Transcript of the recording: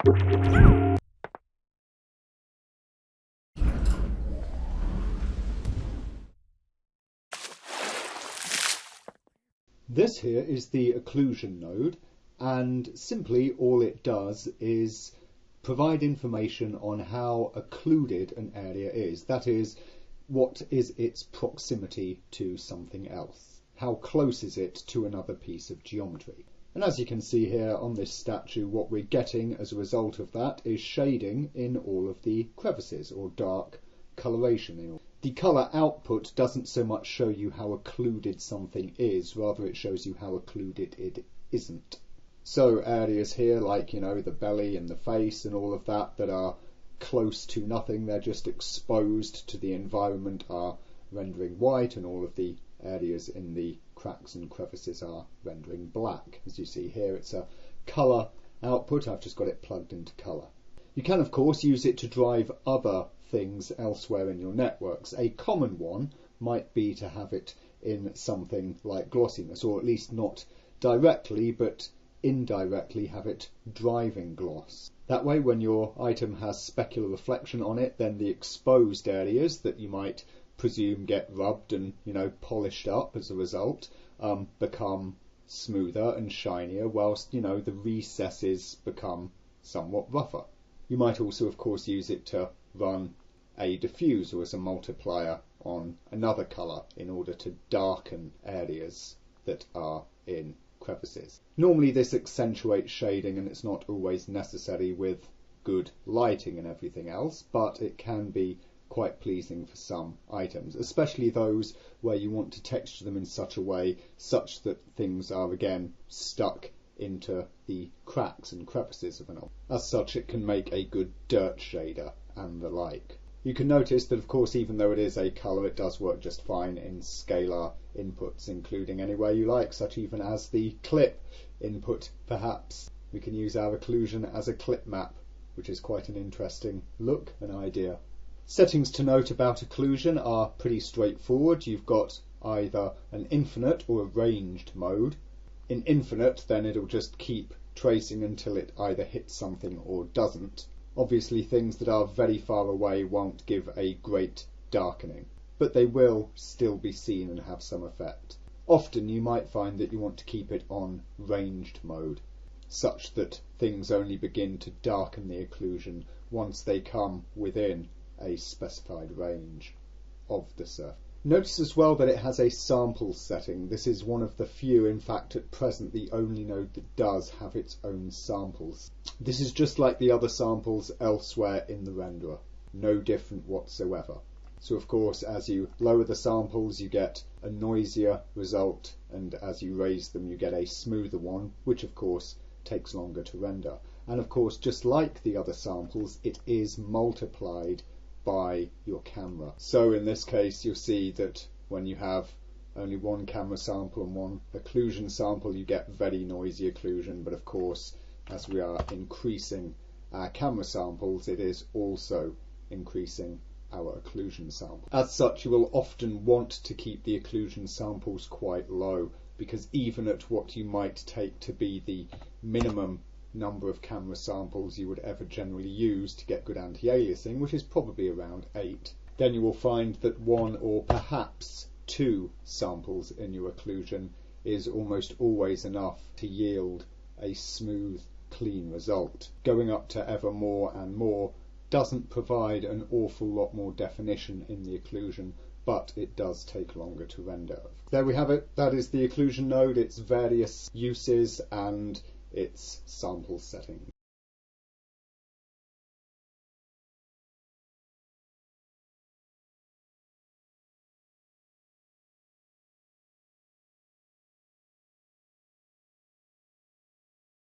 This here is the occlusion node, and simply all it does is provide information on how occluded an area is. That is, what is its proximity to something else? How close is it to another piece of geometry? And as you can see here on this statue, what we're getting as a result of that is shading in all of the crevices, or dark coloration. The colour output doesn't so much show you how occluded something is, rather it shows you how occluded it isn't. So areas here like, the belly and the face and all of that are close to nothing, they're just exposed to the environment, are rendering white, and all of the areas in the cracks and crevices are rendering black. As you see here, it's a colour output. I've just got it plugged into colour. You can, of course, use it to drive other things elsewhere in your networks. A common one might be to have it in something like glossiness, or at least not directly, but indirectly have it driving gloss. That way, when your item has specular reflection on it, then the exposed areas that you might presume get rubbed and, polished up as a result, become smoother and shinier, whilst, the recesses become somewhat rougher. You might also, of course, use it to run a diffuser as a multiplier on another colour in order to darken areas that are in crevices. Normally this accentuates shading, and it's not always necessary with good lighting and everything else, but it can be quite pleasing for some items, especially those where you want to texture them in such a way such that things are again stuck into the cracks and crevices of an object. As such, it can make a good dirt shader and the like. You can notice that, of course, even though it is a colour, it does work just fine in scalar inputs, including anywhere you like, such even as the clip input. Perhaps we can use our occlusion as a clip map, which is quite an interesting look and idea. Settings to note about occlusion are pretty straightforward. You've got either an infinite or a ranged mode. In infinite, then it'll just keep tracing until it either hits something or doesn't. Obviously, things that are very far away won't give a great darkening, but they will still be seen and have some effect. Often you might find that you want to keep it on ranged mode, such that things only begin to darken the occlusion once they come within a specified range of the surface. Notice as well that it has a sample setting. This is one of the few, in fact at present the only node that does have its own samples. This is just like the other samples elsewhere in the renderer, no different whatsoever. So of course, as you lower the samples you get a noisier result, and as you raise them you get a smoother one, which of course takes longer to render. And of course, just like the other samples, it is multiplied by your camera. So in this case you'll see that when you have only one camera sample and one occlusion sample, you get very noisy occlusion, but of course as we are increasing our camera samples, it is also increasing our occlusion sample. As such, you will often want to keep the occlusion samples quite low, because even at what you might take to be the minimum number of camera samples you would ever generally use to get good anti-aliasing, which is probably around 8, then you will find that 1 or perhaps 2 samples in your occlusion is almost always enough to yield a smooth, clean result. Going up to ever more and more doesn't provide an awful lot more definition in the occlusion, but it does take longer to render. There we have it. That is the occlusion node, its various uses and its sample setting.